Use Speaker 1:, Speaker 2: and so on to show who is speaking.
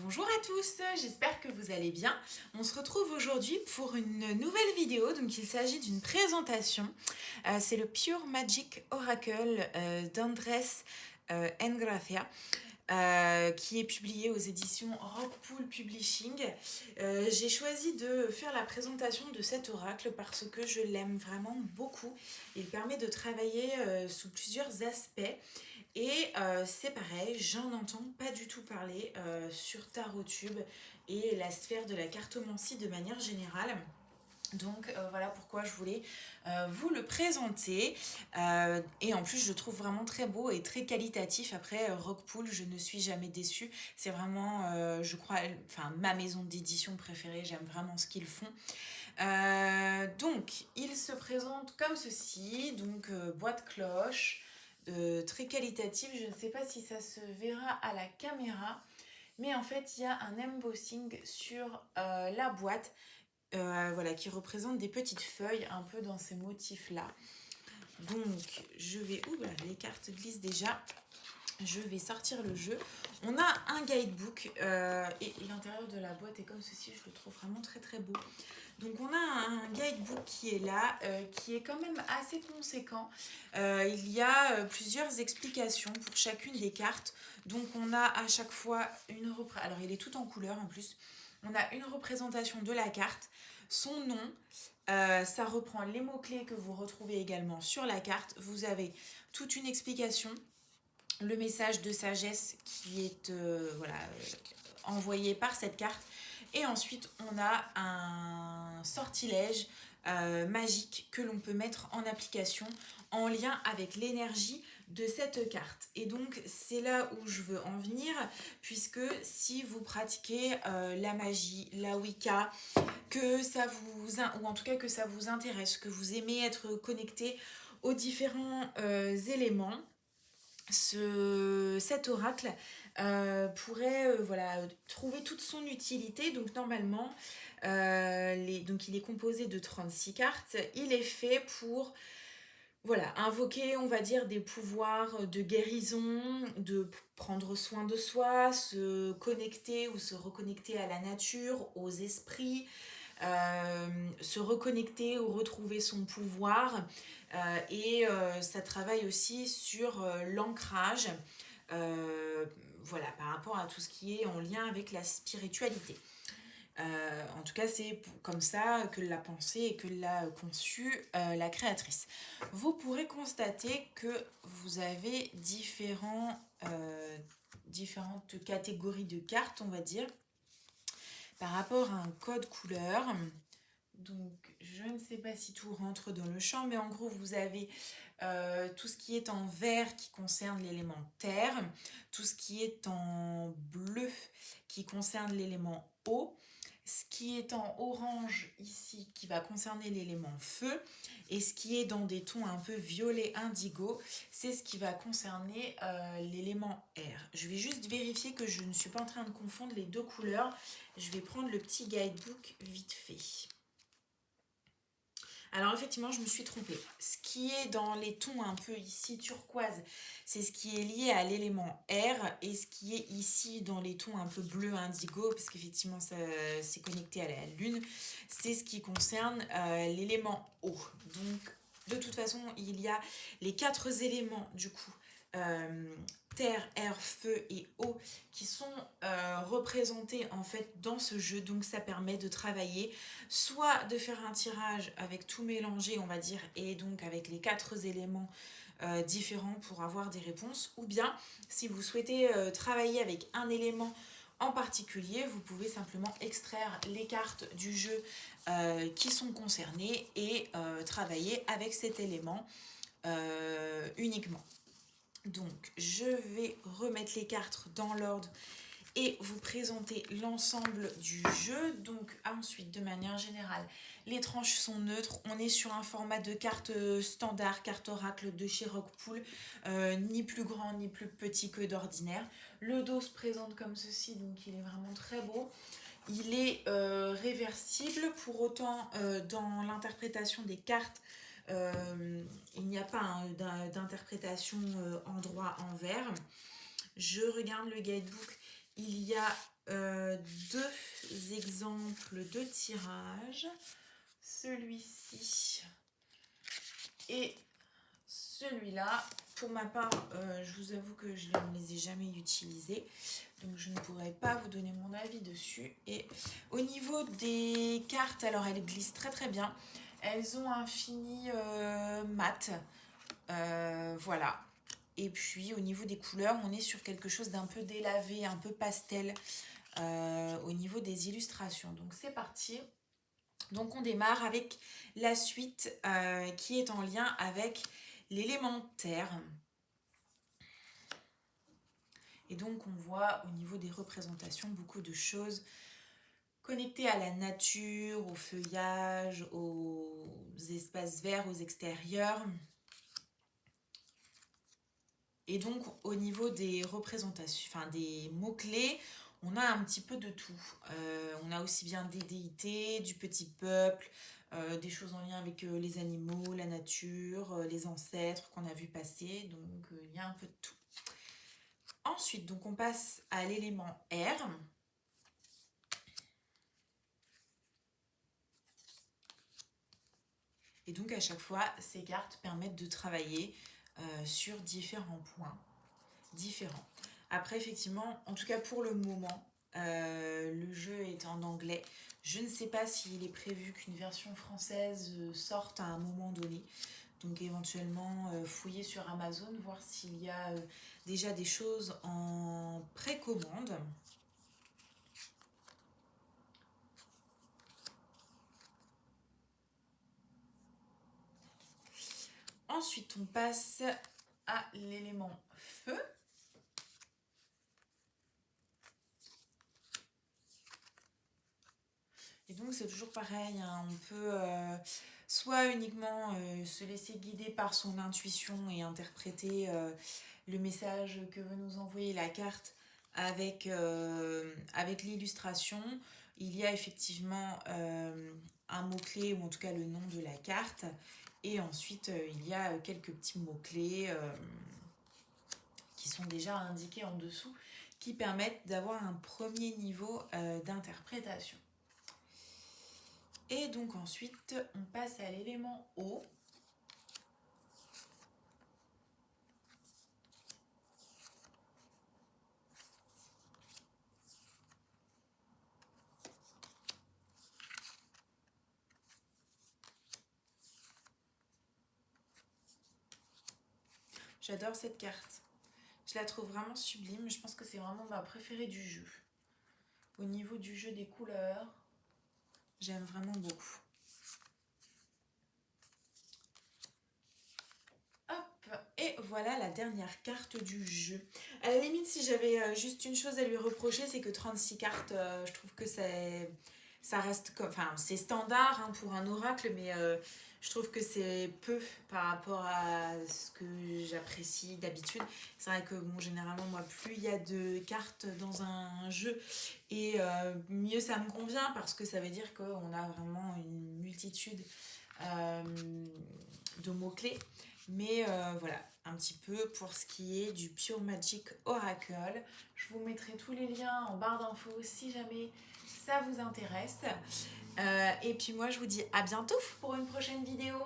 Speaker 1: Bonjour à tous, j'espère que vous allez bien. On se retrouve aujourd'hui pour une nouvelle vidéo. Donc il s'agit d'une présentation. C'est le Pure Magic Oracle d'Andrés Engracia. Qui est publié aux éditions Rockpool Publishing. J'ai choisi de faire la présentation de cet oracle parce que je l'aime vraiment beaucoup. Il permet de travailler sous plusieurs aspects et c'est pareil, j'en entends pas du tout parler sur Tarotube et la sphère de la cartomancie de manière générale. Donc voilà pourquoi je voulais vous le présenter. Et en plus je le trouve vraiment très beau et très qualitatif. Après Rockpool, je ne suis jamais déçue. C'est vraiment, je crois, enfin ma maison d'édition préférée. J'aime vraiment ce qu'ils font. Donc il se présente comme ceci. Donc boîte cloche, très qualitatif. Je ne sais pas si ça se verra à la caméra. Mais en fait, il y a un embossing sur la boîte voilà, qui représente des petites feuilles un peu dans ces motifs-là. Donc, je vais... Ouh, bah, les cartes glissent déjà. Je vais sortir le jeu. On a un guidebook et l'intérieur de la boîte est comme ceci. Je le trouve vraiment très très beau. Donc on a un guidebook qui est là, qui est quand même assez conséquent. Il y a plusieurs explications pour chacune des cartes. Donc on a à chaque fois une représentation. Alors il est tout en couleur en plus. On a une représentation de la carte, son nom. Ça reprend les mots-clés que vous retrouvez également sur la carte. Vous avez toute une explication, le message de sagesse qui est envoyé par cette carte. Et ensuite, on a un sortilège magique que l'on peut mettre en application en lien avec l'énergie de cette carte. Et donc, c'est là où je veux en venir, puisque si vous pratiquez la magie, la Wicca, que ça vous, ou en tout cas que ça vous intéresse, que vous aimez être connecté aux différents éléments, cet oracle pourrait voilà, trouver toute son utilité. Donc normalement, donc il est composé de 36 cartes. Il est fait pour voilà, invoquer, on va dire, des pouvoirs de guérison, de prendre soin de soi, se connecter ou se reconnecter à la nature, aux esprits, se reconnecter ou retrouver son pouvoir. Ça travaille aussi sur l'ancrage, voilà, par rapport à tout ce qui est en lien avec la spiritualité. En tout cas, c'est comme ça que l'a pensé et que l'a conçu la créatrice. Vous pourrez constater que vous avez différentes catégories de cartes, on va dire, par rapport à un code couleur. Donc, je ne sais pas si tout rentre dans le champ, mais en gros, vous avez tout ce qui est en vert qui concerne l'élément terre, tout ce qui est en bleu qui concerne l'élément eau, ce qui est en orange ici qui va concerner l'élément feu, et ce qui est dans des tons un peu violet indigo, c'est ce qui va concerner l'élément air. Je vais juste vérifier que je ne suis pas en train de confondre les deux couleurs. Je vais prendre le petit guidebook vite fait. Alors effectivement, je me suis trompée. Ce qui est dans les tons un peu ici turquoise, c'est ce qui est lié à l'élément air, et ce qui est ici dans les tons un peu bleu indigo, parce qu'effectivement ça c'est connecté à la lune, c'est ce qui concerne l'élément eau. Donc de toute façon, il y a les 4 éléments du coup. Terre, air, feu et eau qui sont représentés en fait dans ce jeu. Donc ça permet de travailler, soit de faire un tirage avec tout mélangé, on va dire, et donc avec les 4 éléments différents pour avoir des réponses, ou bien si vous souhaitez travailler avec un élément en particulier, vous pouvez simplement extraire les cartes du jeu qui sont concernées et travailler avec cet élément uniquement. Donc, je vais remettre les cartes dans l'ordre et vous présenter l'ensemble du jeu. Donc, ensuite, de manière générale, les tranches sont neutres. On est sur un format de carte standard, carte oracle de chez Rockpool, ni plus grand ni plus petit que d'ordinaire. Le dos se présente comme ceci, donc il est vraiment très beau. Il est réversible, pour autant dans l'interprétation des cartes, il n'y a pas d'interprétation endroit-envers. Je regarde le guidebook il y a deux exemples de tirage. Celui-ci et celui-là. Pour ma part, je vous avoue que je ne les ai jamais utilisés, donc je ne pourrais pas vous donner mon avis dessus. Et au niveau des cartes, alors elles glissent très très bien. Elles ont un fini mat, voilà. Et puis au niveau des couleurs, on est sur quelque chose d'un peu délavé, un peu pastel au niveau des illustrations. Donc c'est parti. Donc on démarre avec la suite qui est en lien avec l'élément terre. Et donc on voit au niveau des représentations beaucoup de choses connectées à la nature, au feuillage, aux espaces verts, aux extérieurs. Et donc au niveau des représentations, enfin des mots-clés, on a un petit peu de tout. On a aussi bien des déités, du petit peuple, des choses en lien avec les animaux, la nature, les ancêtres qu'on a vu passer. Donc il y a un peu de tout. Ensuite, donc on passe à l'élément air. Et donc à chaque fois, ces cartes permettent de travailler sur différents points différents. Après, effectivement, en tout cas pour le moment, le jeu est en anglais. Je ne sais pas s'il est prévu qu'une version française sorte à un moment donné. Donc éventuellement fouiller sur Amazon, voir s'il y a déjà des choses en précommande. Ensuite, on passe à l'élément feu. Et donc c'est toujours pareil, hein, on peut soit uniquement se laisser guider par son intuition et interpréter le message que veut nous envoyer la carte avec, avec l'illustration. Il y a effectivement un mot-clé ou en tout cas le nom de la carte. Et ensuite il y a quelques petits mots-clés qui sont déjà indiqués en dessous qui permettent d'avoir un premier niveau d'interprétation. Et donc ensuite, on passe à l'élément eau. J'adore cette carte. Je la trouve vraiment sublime. Je pense que c'est vraiment ma préférée du jeu. Au niveau du jeu des couleurs, j'aime vraiment beaucoup. Et voilà la dernière carte du jeu. À la limite, si j'avais juste une chose à lui reprocher, c'est que 36 cartes, je trouve que ça reste comme... Enfin, c'est standard hein, pour un oracle, mais je trouve que c'est peu par rapport à ce que j'apprécie d'habitude. C'est vrai que, bon, généralement, moi, plus il y a de cartes dans un jeu, et mieux ça me convient, parce que ça veut dire qu'on a vraiment une multitude de mots-clés. Mais voilà, un petit peu pour ce qui est du Pure Magic Oracle. Je vous mettrai tous les liens en barre d'infos si jamais ça vous intéresse. Et puis moi, je vous dis à bientôt pour une prochaine vidéo.